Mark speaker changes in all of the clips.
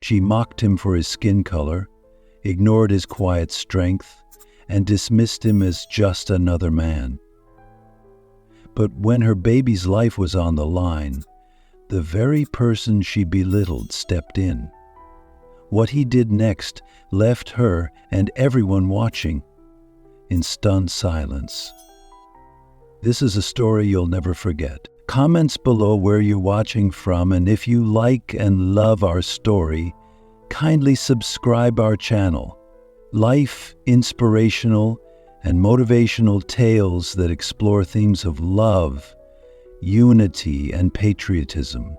Speaker 1: She mocked him for his skin color, ignored his quiet strength, and dismissed him as just another man. But when her baby's life was on the line, the very person she belittled stepped in. What he did next left her and everyone watching in stunned silence. This is a story you'll never forget. Comments below where you're watching from, and if you like and love our story, kindly subscribe our channel. Life, inspirational, and motivational tales that explore themes of love, unity, and patriotism.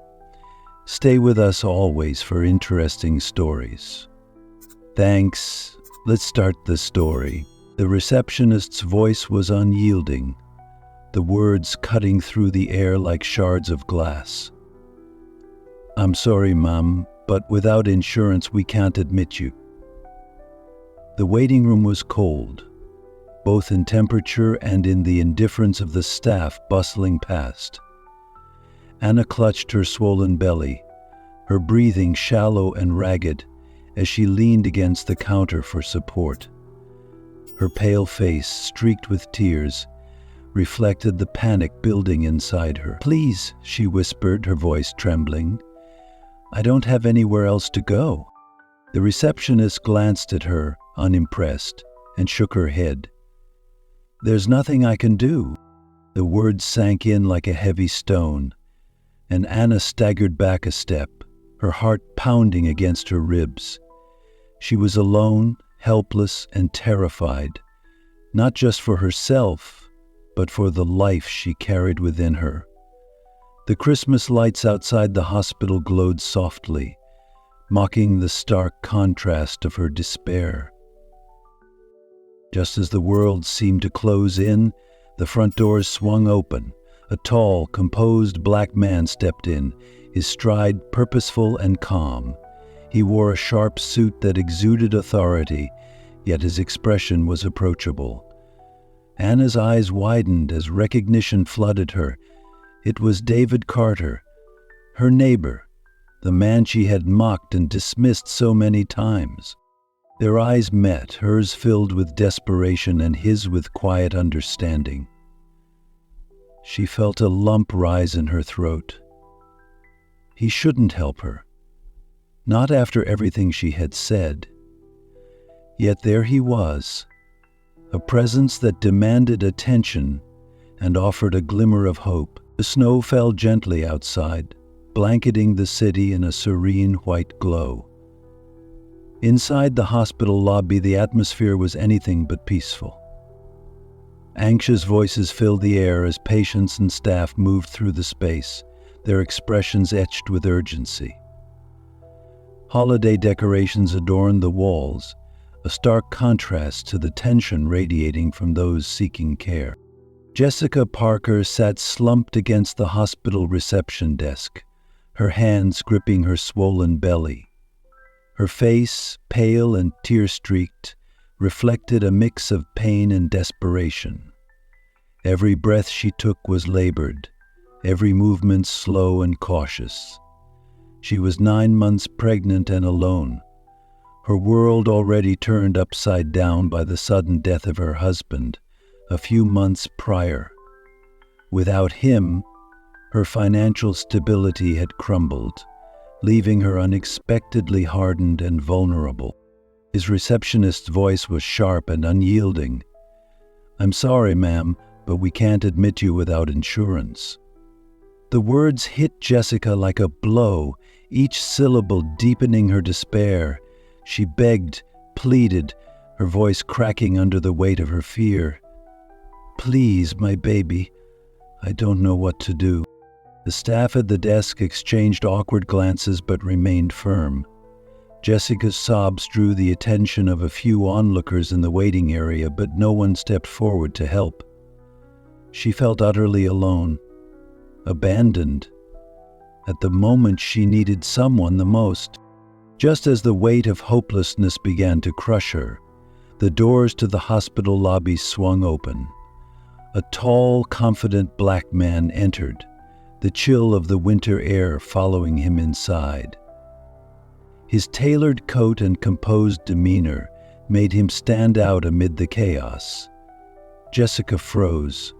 Speaker 1: Stay with us always for interesting stories. Thanks. Let's start the story. The receptionist's voice was unyielding, the words cutting through the air like shards of glass. "I'm sorry, Mom, but without insurance we can't admit you." The waiting room was cold, both in temperature and in the indifference of the staff bustling past. Anna clutched her swollen belly, her breathing shallow and ragged as she leaned against the counter for support. Her pale face, streaked with tears, reflected the panic building inside her. "Please," she whispered, her voice trembling. "I don't have anywhere else to go." The receptionist glanced at her, unimpressed, and shook her head. "There's nothing I can do." The words sank in like a heavy stone, and Anna staggered back a step, her heart pounding against her ribs. She was alone, helpless, and terrified, not just for herself, but for the life she carried within her. The Christmas lights outside the hospital glowed softly, mocking the stark contrast of her despair. Just as the world seemed to close in, the front doors swung open. A tall, composed black man stepped in, his stride purposeful and calm. He wore a sharp suit that exuded authority, yet his expression was approachable. Anna's eyes widened as recognition flooded her. It was David Carter, her neighbor, the man she had mocked and dismissed so many times. Their eyes met, hers filled with desperation and his with quiet understanding. She felt a lump rise in her throat. He shouldn't help her, not after everything she had said. Yet there he was, a presence that demanded attention and offered a glimmer of hope. The snow fell gently outside, blanketing the city in a serene white glow. Inside the hospital lobby, the atmosphere was anything but peaceful. Anxious voices filled the air as patients and staff moved through the space, their expressions etched with urgency. Holiday decorations adorned the walls, a stark contrast to the tension radiating from those seeking care. Jessica Parker sat slumped against the hospital reception desk, her hands gripping her swollen belly. Her face, pale and tear-streaked, reflected a mix of pain and desperation. Every breath she took was labored, every movement slow and cautious. She was 9 months pregnant and alone, her world already turned upside down by the sudden death of her husband a few months prior. Without him, her financial stability had crumbled, leaving her unexpectedly hardened and vulnerable. His receptionist's voice was sharp and unyielding. "I'm sorry, ma'am, but we can't admit you without insurance." The words hit Jessica like a blow, each syllable deepening her despair. She begged, pleaded, her voice cracking under the weight of her fear. "Please, my baby, I don't know what to do." The staff at the desk exchanged awkward glances but remained firm. Jessica's sobs drew the attention of a few onlookers in the waiting area, but no one stepped forward to help. She felt utterly alone, abandoned, at the moment she needed someone the most. Just as the weight of hopelessness began to crush her, the doors to the hospital lobby swung open. A tall, confident black man entered, the chill of the winter air following him inside. His tailored coat and composed demeanor made him stand out amid the chaos. Jessica froze,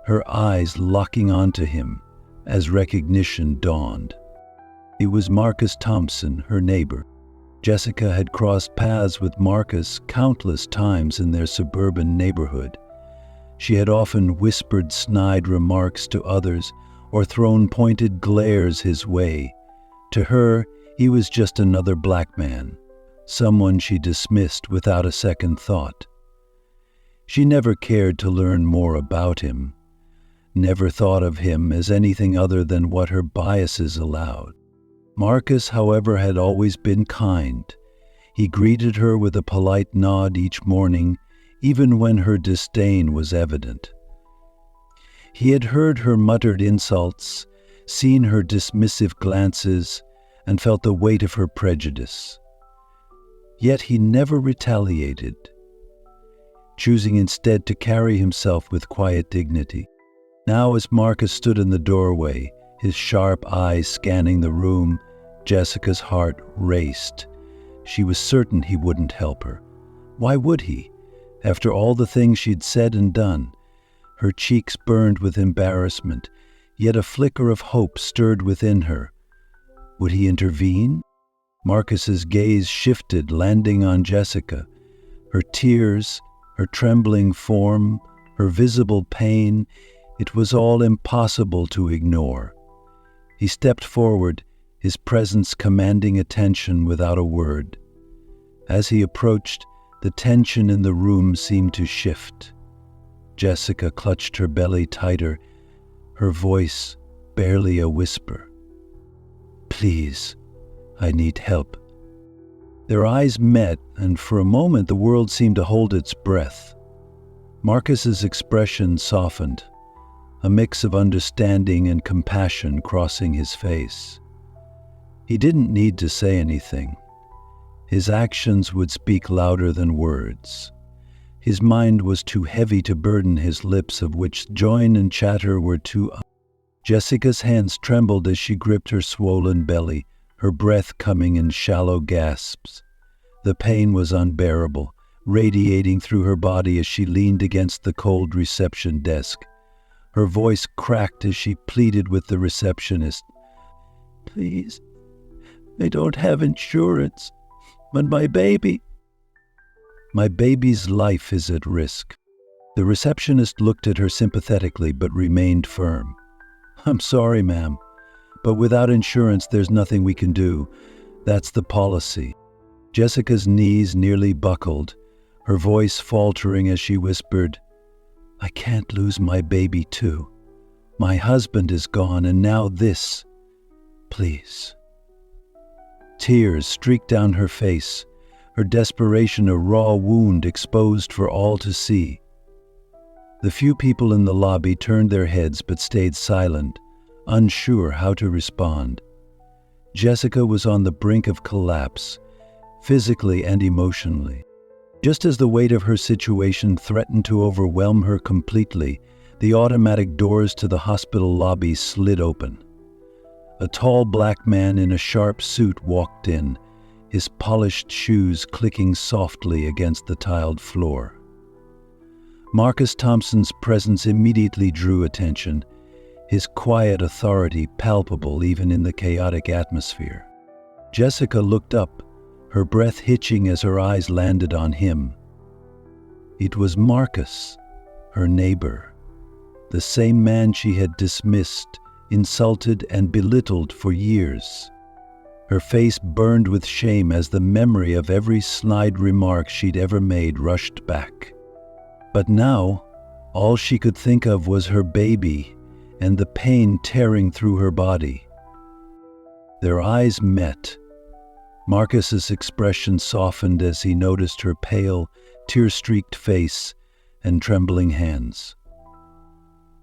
Speaker 1: her eyes locking onto him as recognition dawned. It was Marcus Thompson, her neighbor. Jessica had crossed paths with Marcus countless times in their suburban neighborhood. She had often whispered snide remarks to others or thrown pointed glares his way. To her, he was just another black man, someone she dismissed without a second thought. She never cared to learn more about him, never thought of him as anything other than what her biases allowed. Marcus, however, had always been kind. He greeted her with a polite nod each morning, even when her disdain was evident. He had heard her muttered insults, seen her dismissive glances, and felt the weight of her prejudice. Yet he never retaliated, choosing instead to carry himself with quiet dignity. Now, as Marcus stood in the doorway, his sharp eyes scanning the room, Jessica's heart raced. She was certain he wouldn't help her. Why would he? After all the things she'd said and done. Her cheeks burned with embarrassment, yet a flicker of hope stirred within her. Would he intervene? Marcus's gaze shifted, landing on Jessica. Her tears, her trembling form, her visible pain, it was all impossible to ignore. He stepped forward, his presence commanding attention without a word. As he approached, the tension in the room seemed to shift. Jessica clutched her belly tighter, her voice barely a whisper. "Please, I need help." Their eyes met, and for a moment the world seemed to hold its breath. Marcus's expression softened, a mix of understanding and compassion crossing his face. He didn't need to say anything. His actions would speak louder than words. His mind was too heavy to burden his lips, of which join and chatter were too. Jessica's hands trembled as she gripped her swollen belly, her breath coming in shallow gasps. The pain was unbearable, radiating through her body as she leaned against the cold reception desk. Her voice cracked as she pleaded with the receptionist. "Please, I don't have insurance, but my baby's life is at risk." The receptionist looked at her sympathetically but remained firm. "I'm sorry, ma'am, but without insurance there's nothing we can do. That's the policy." Jessica's knees nearly buckled, her voice faltering as she whispered, "I can't lose my baby too. My husband is gone, and now this. Please." Tears streaked down her face, her desperation a raw wound exposed for all to see. The few people in the lobby turned their heads but stayed silent, unsure how to respond. Jessica was on the brink of collapse, physically and emotionally. Just as the weight of her situation threatened to overwhelm her completely, the automatic doors to the hospital lobby slid open. A tall black man in a sharp suit walked in, his polished shoes clicking softly against the tiled floor. Marcus Thompson's presence immediately drew attention, his quiet authority palpable even in the chaotic atmosphere. Jessica looked up, her breath hitching as her eyes landed on him. It was Marcus, her neighbor, the same man she had dismissed, insulted, and belittled for years. Her face burned with shame as the memory of every snide remark she'd ever made rushed back. But now, all she could think of was her baby and the pain tearing through her body. Their eyes met. Marcus's expression softened as he noticed her pale, tear-streaked face and trembling hands.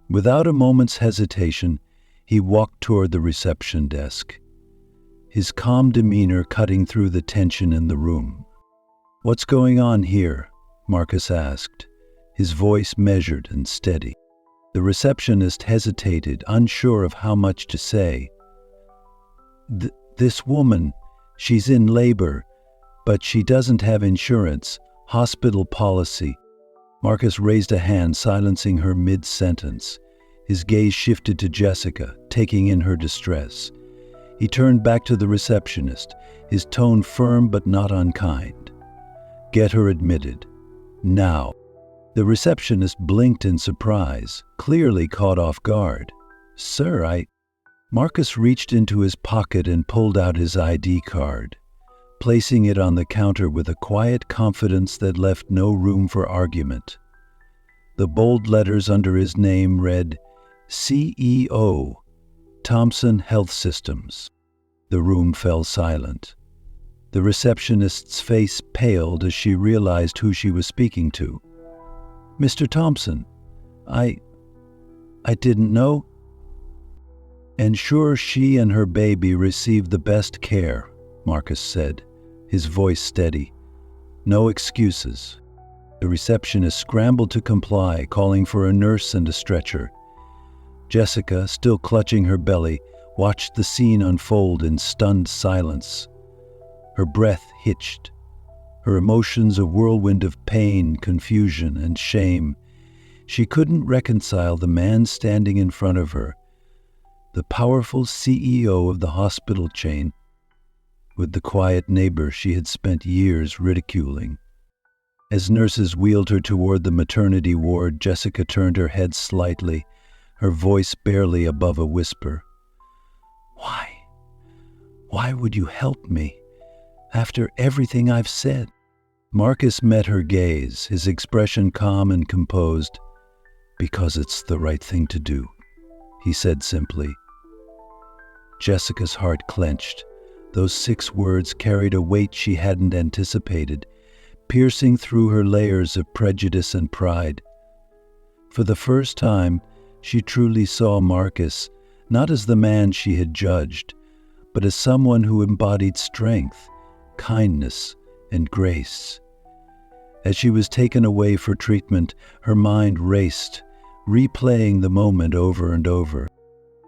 Speaker 1: Without a moment's hesitation, he walked toward the reception desk, his calm demeanor cutting through the tension in the room. "What's going on here?" Marcus asked, his voice measured and steady. The receptionist hesitated, unsure of how much to say. This woman," She's in labor, but she doesn't have insurance, hospital policy. Marcus raised a hand, silencing her mid-sentence. His gaze shifted to Jessica, taking in her distress. He turned back to the receptionist, his tone firm but not unkind. Get her admitted. Now. The receptionist blinked in surprise, clearly caught off guard. Sir, Marcus reached into his pocket and pulled out his ID card, placing it on the counter with a quiet confidence that left no room for argument. The bold letters under his name read, CEO, Thompson Health Systems. The room fell silent. The receptionist's face paled as she realized who she was speaking to. Mr. Thompson, I didn't know. Ensure she and her baby receive the best care, Marcus said, his voice steady. No excuses. The receptionist scrambled to comply, calling for a nurse and a stretcher. Jessica, still clutching her belly, watched the scene unfold in stunned silence. Her breath hitched, her emotions a whirlwind of pain, confusion, and shame. She couldn't reconcile the man standing in front of her, the powerful CEO of the hospital chain, with the quiet neighbor she had spent years ridiculing. As nurses wheeled her toward the maternity ward, Jessica turned her head slightly, her voice barely above a whisper. Why? Why would you help me after everything I've said? Marcus met her gaze, his expression calm and composed. Because it's the right thing to do, he said simply. Jessica's heart clenched. Those 6 words carried a weight she hadn't anticipated, piercing through her layers of prejudice and pride. For the first time, she truly saw Marcus, not as the man she had judged, but as someone who embodied strength, kindness, and grace. As she was taken away for treatment, her mind raced, replaying the moment over and over.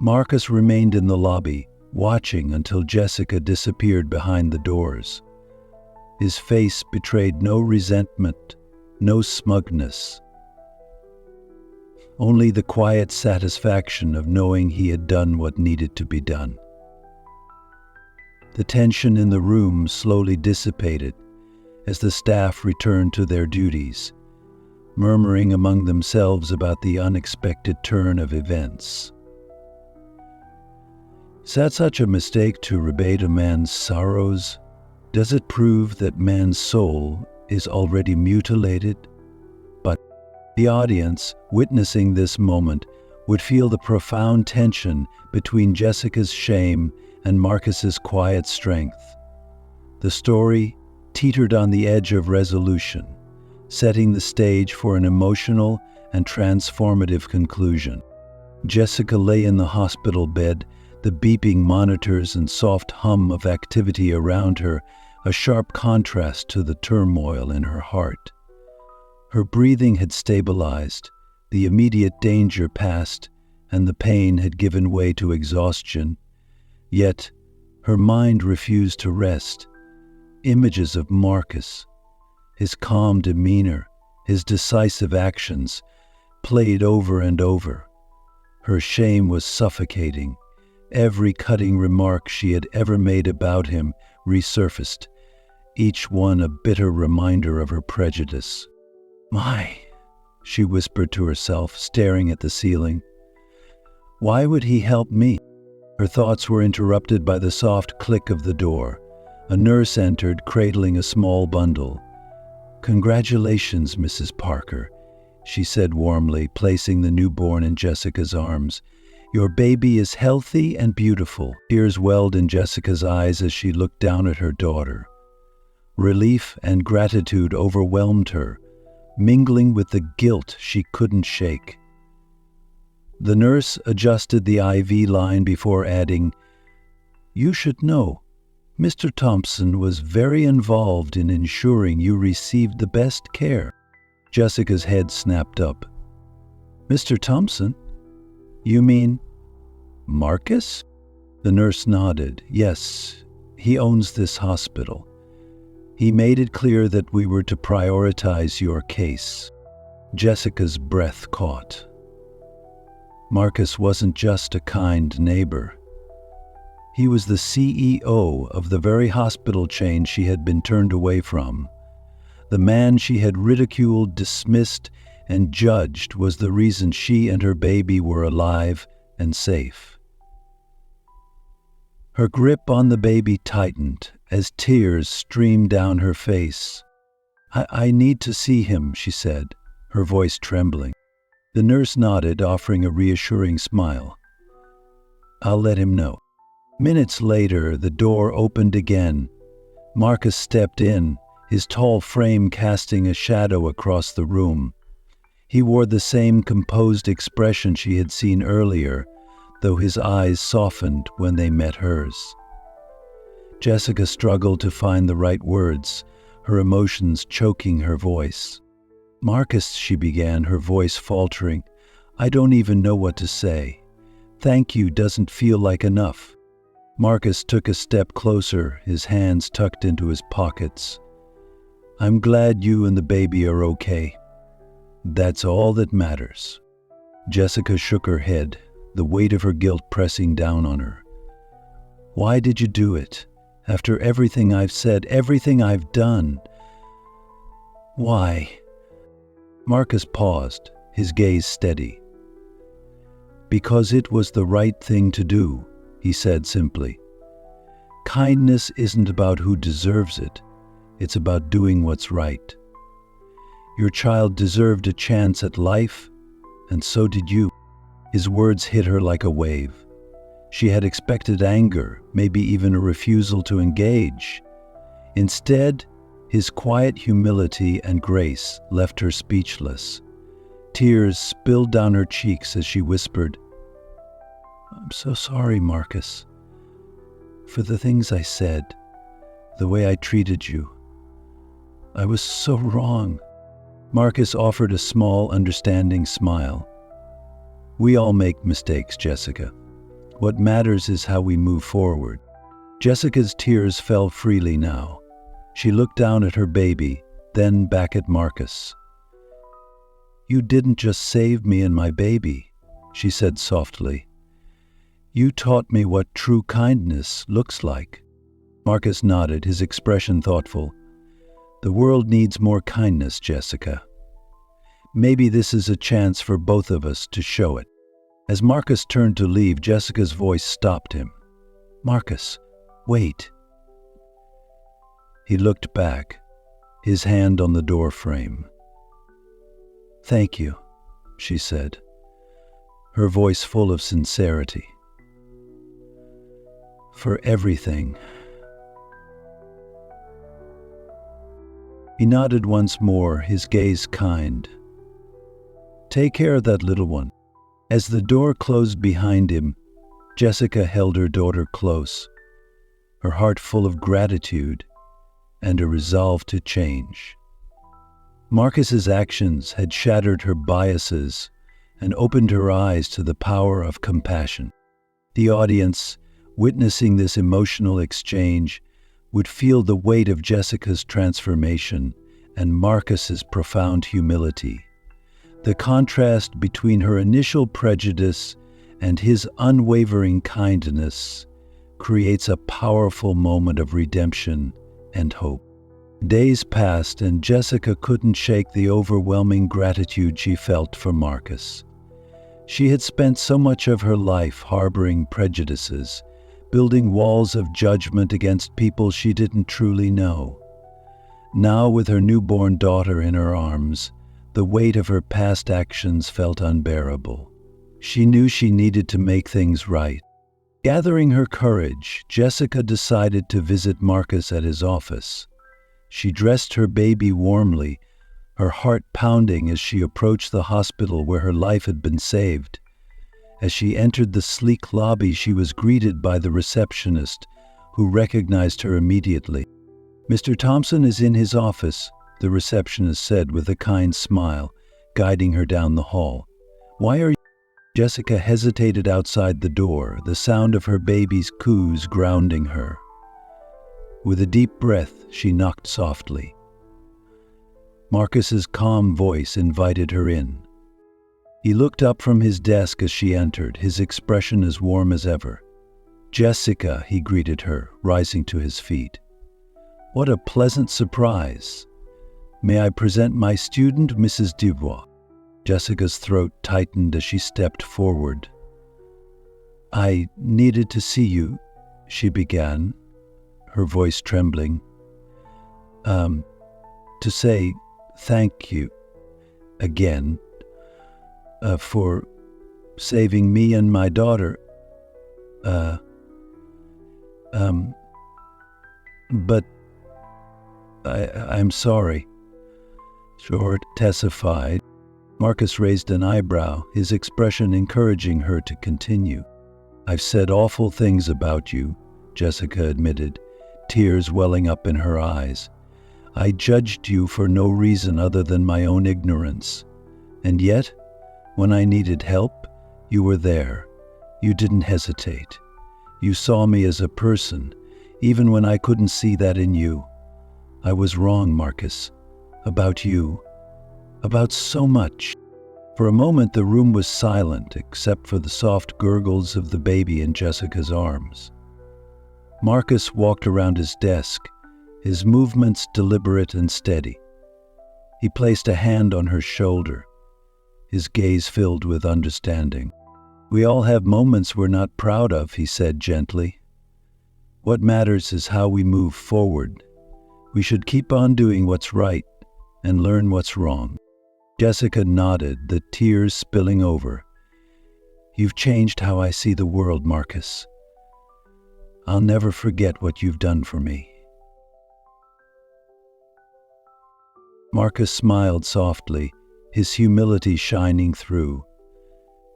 Speaker 1: Marcus remained in the lobby, watching until Jessica disappeared behind the doors. His face betrayed no resentment, no smugness. Only the quiet satisfaction of knowing he had done what needed to be done. The tension in the room slowly dissipated as the staff returned to their duties, murmuring among themselves about the unexpected turn of events. Is that such a mistake to rebate a man's sorrows? Does it prove that man's soul is already mutilated? But the audience, witnessing this moment, would feel the profound tension between Jessica's shame and Marcus's quiet strength. The story teetered on the edge of resolution, setting the stage for an emotional and transformative conclusion. Jessica lay in the hospital bed, the beeping monitors and soft hum of activity around her, a sharp contrast to the turmoil in her heart. Her breathing had stabilized, the immediate danger passed, and the pain had given way to exhaustion. Yet, her mind refused to rest. Images of Marcus, his calm demeanor, his decisive actions, played over and over. Her shame was suffocating. Every cutting remark she had ever made about him resurfaced, each one a bitter reminder of her prejudice. My, she whispered to herself, staring at the ceiling. Why would he help me? Her thoughts were interrupted by the soft click of the door. A nurse entered, cradling a small bundle. Congratulations, Mrs. Parker, she said warmly, placing the newborn in Jessica's arms. Your baby is healthy and beautiful. Tears welled in Jessica's eyes as she looked down at her daughter. Relief and gratitude overwhelmed her, mingling with the guilt she couldn't shake. The nurse adjusted the IV line before adding, You should know, Mr. Thompson was very involved in ensuring you received the best care. Jessica's head snapped up. Mr. Thompson? You mean Marcus? The nurse nodded. Yes, He owns this hospital. He made it clear that we were to prioritize your case." Jessica's breath caught. Marcus wasn't just a kind neighbor. He was the CEO of the very hospital chain she had been turned away from. The man she had ridiculed, dismissed, and judged was the reason she and her baby were alive and safe. Her grip on the baby tightened as tears streamed down her face. I need to see him," she said, her voice trembling. The nurse nodded, offering a reassuring smile. "I'll let him know." Minutes later, the door opened again. Marcus stepped in, his tall frame casting a shadow across the room. He wore the same composed expression she had seen earlier, though his eyes softened when they met hers. Jessica struggled to find the right words, her emotions choking her voice. "Marcus," she began, her voice faltering, "I don't even know what to say. Thank you doesn't feel like enough." Marcus took a step closer, his hands tucked into his pockets. "I'm glad you and the baby are okay. That's all that matters." Jessica shook her head, the weight of her guilt pressing down on her. "Why did you do it? After everything I've said, everything I've done. Why?" Marcus paused, his gaze steady. "Because it was the right thing to do," he said simply. "Kindness isn't about who deserves it. It's about doing what's right. Your child deserved a chance at life, and so did you." His words hit her like a wave. She had expected anger, maybe even a refusal to engage. Instead, his quiet humility and grace left her speechless. Tears spilled down her cheeks as she whispered, "I'm so sorry, Marcus, for the things I said, the way I treated you. I was so wrong." Marcus offered a small, understanding smile. "We all make mistakes, Jessica. What matters is how we move forward." Jessica's tears fell freely now. She looked down at her baby, then back at Marcus. "You didn't just save me and my baby," she said softly. "You taught me what true kindness looks like." Marcus nodded, his expression thoughtful. "The world needs more kindness, Jessica. Maybe this is a chance for both of us to show it." As Marcus turned to leave, Jessica's voice stopped him. "Marcus, wait." He looked back, his hand on the door frame. "Thank you," she said, her voice full of sincerity. "For everything." He nodded once more, his gaze kind. "Take care of that little one." As the door closed behind him, Jessica held her daughter close, her heart full of gratitude and a resolve to change. Marcus's actions had shattered her biases and opened her eyes to the power of compassion. The audience, witnessing this emotional exchange, would feel the weight of Jessica's transformation and Marcus's profound humility. The contrast between her initial prejudice and his unwavering kindness creates a powerful moment of redemption and hope. Days passed and Jessica couldn't shake the overwhelming gratitude she felt for Marcus. She had spent so much of her life harboring prejudices, building walls of judgment against people she didn't truly know. Now, with her newborn daughter in her arms, the weight of her past actions felt unbearable. She knew she needed to make things right. Gathering her courage, Jessica decided to visit Marcus at his office. She dressed her baby warmly, her heart pounding as she approached the hospital where her life had been saved. As she entered the sleek lobby, she was greeted by the receptionist, who recognized her immediately. "Mr. Thompson is in his office," the receptionist said with a kind smile, guiding her down the hall. "Why are you—" Jessica hesitated outside the door, the sound of her baby's coos grounding her. With a deep breath, she knocked softly. Marcus's calm voice invited her in. He looked up from his desk as she entered, his expression as warm as ever. "Jessica," he greeted her, rising to his feet. "What a pleasant surprise. May I present my student, Mrs. Dubois?" Jessica's throat tightened as she stepped forward. "I needed to see you," she began, her voice trembling. To say thank you again for saving me and my daughter. But I'm sorry." Short testified. Marcus raised an eyebrow, his expression encouraging her to continue. "I've said awful things about you," Jessica admitted, tears welling up in her eyes. "I judged you for no reason other than my own ignorance. And yet, when I needed help, you were there. You didn't hesitate. You saw me as a person, even when I couldn't see that in you. I was wrong, Marcus. About you. About so much." For a moment, the room was silent, except for the soft gurgles of the baby in Jessica's arms. Marcus walked around his desk, his movements deliberate and steady. He placed a hand on her shoulder, his gaze filled with understanding. "We all have moments we're not proud of," he said gently. "What matters is how we move forward. We should keep on doing what's right and learn what's wrong." Jessica nodded, the tears spilling over. "You've changed how I see the world, Marcus. I'll never forget what you've done for me." Marcus smiled softly, his humility shining through.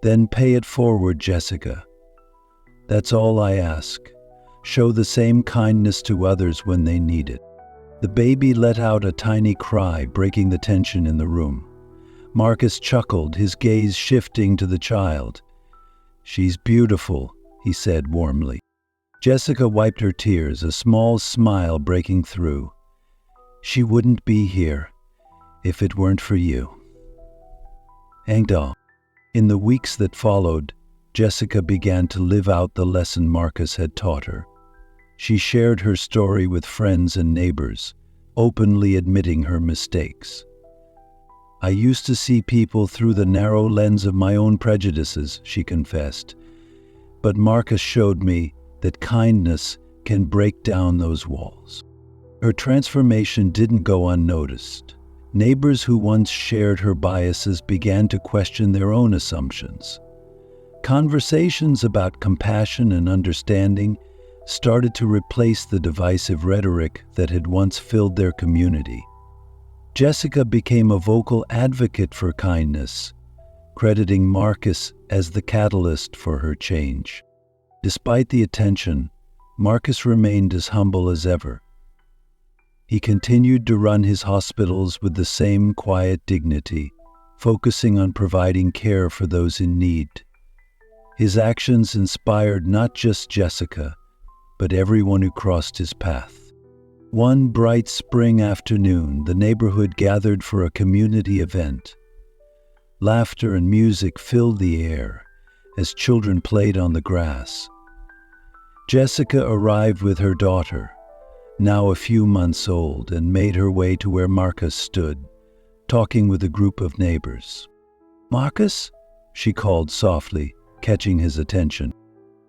Speaker 1: "Then pay it forward, Jessica. That's all I ask. Show the same kindness to others when they need it." The baby let out a tiny cry, breaking the tension in the room. Marcus chuckled, his gaze shifting to the child. "She's beautiful," he said warmly. Jessica wiped her tears, a small smile breaking through. "She wouldn't be here if it weren't for you." In the weeks that followed, Jessica began to live out the lesson Marcus had taught her. She shared her story with friends and neighbors, openly admitting her mistakes. "I used to see people through the narrow lens of my own prejudices," she confessed. "But Marcus showed me that kindness can break down those walls." Her transformation didn't go unnoticed. Neighbors who once shared her biases began to question their own assumptions. Conversations about compassion and understanding started to replace the divisive rhetoric that had once filled their community. Jessica became a vocal advocate for kindness, crediting Marcus as the catalyst for her change. Despite the attention, Marcus remained as humble as ever. He continued to run his hospitals with the same quiet dignity, focusing on providing care for those in need. His actions inspired not just Jessica, but everyone who crossed his path. One bright spring afternoon, the neighborhood gathered for a community event. Laughter and music filled the air as children played on the grass. Jessica arrived with her daughter, now a few months old, and made her way to where Marcus stood, talking with a group of neighbors. "Marcus?" she called softly, catching his attention.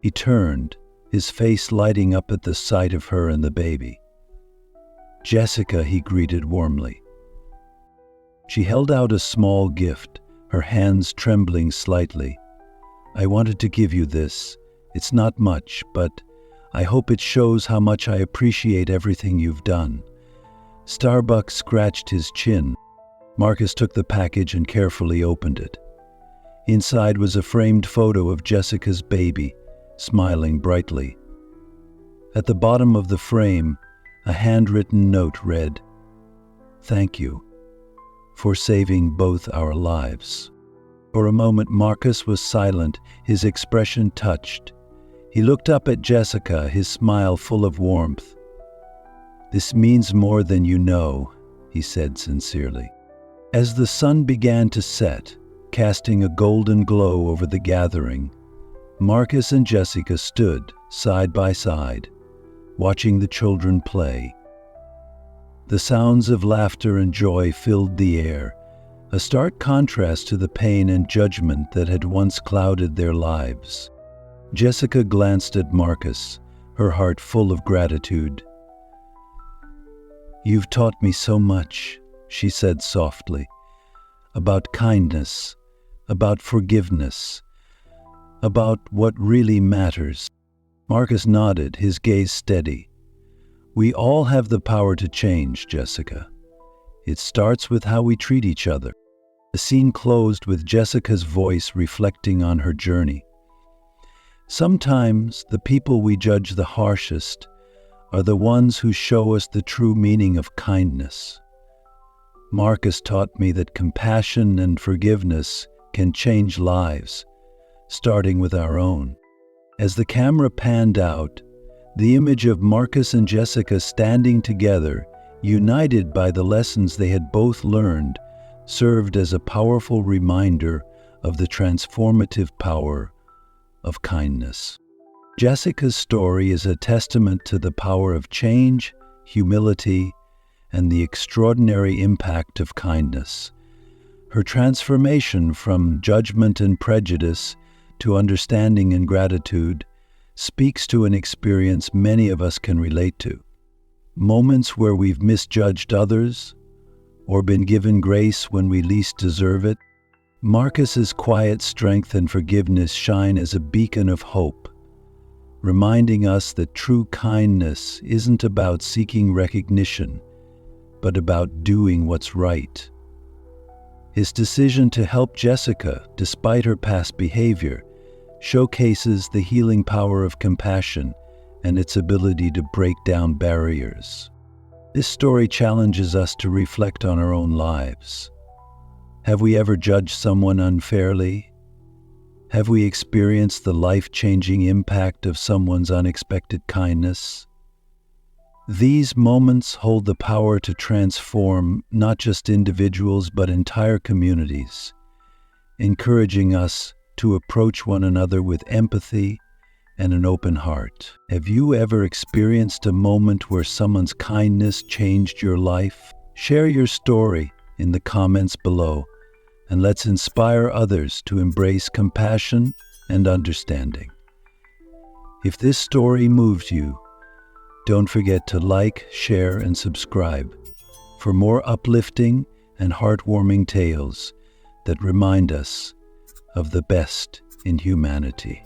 Speaker 1: He turned, his face lighting up at the sight of her and the baby. "Jessica," he greeted warmly. She held out a small gift, her hands trembling slightly. "I wanted to give you this. It's not much, but I hope it shows how much I appreciate everything you've done." Starbuck scratched his chin. Marcus took the package and carefully opened it. Inside was a framed photo of Jessica's baby, smiling brightly. At the bottom of the frame, a handwritten note read, "Thank you for saving both our lives." For a moment, Marcus was silent, his expression touched. He looked up at Jessica, his smile full of warmth. "This means more than you know," he said sincerely. As the sun began to set, casting a golden glow over the gathering, Marcus and Jessica stood side by side, watching the children play. The sounds of laughter and joy filled the air, a stark contrast to the pain and judgment that had once clouded their lives. Jessica glanced at Marcus, her heart full of gratitude. "You've taught me so much," she said softly, "about kindness, about forgiveness, about what really matters." Marcus nodded, his gaze steady. "We all have the power to change, Jessica. It starts with how we treat each other." The scene closed with Jessica's voice reflecting on her journey. Sometimes the people we judge the harshest are the ones who show us the true meaning of kindness. Marcus taught me that compassion and forgiveness can change lives, starting with our own. As the camera panned out, the image of Marcus and Jessica standing together, united by the lessons they had both learned, served as a powerful reminder of the transformative power of kindness. Jessica's story is a testament to the power of change, humility, and the extraordinary impact of kindness. Her transformation from judgment and prejudice to understanding and gratitude speaks to an experience many of us can relate to. Moments where we've misjudged others or been given grace when we least deserve it. Marcus's quiet strength and forgiveness shine as a beacon of hope, reminding us that true kindness isn't about seeking recognition, but about doing what's right. His decision to help Jessica, despite her past behavior, showcases the healing power of compassion and its ability to break down barriers. This story challenges us to reflect on our own lives. Have we ever judged someone unfairly? Have we experienced the life-changing impact of someone's unexpected kindness? These moments hold the power to transform not just individuals but entire communities, encouraging us to approach one another with empathy and an open heart. Have you ever experienced a moment where someone's kindness changed your life? Share your story in the comments below, and let's inspire others to embrace compassion and understanding. If this story moves you, don't forget to like, share, and subscribe for more uplifting and heartwarming tales that remind us of the best in humanity.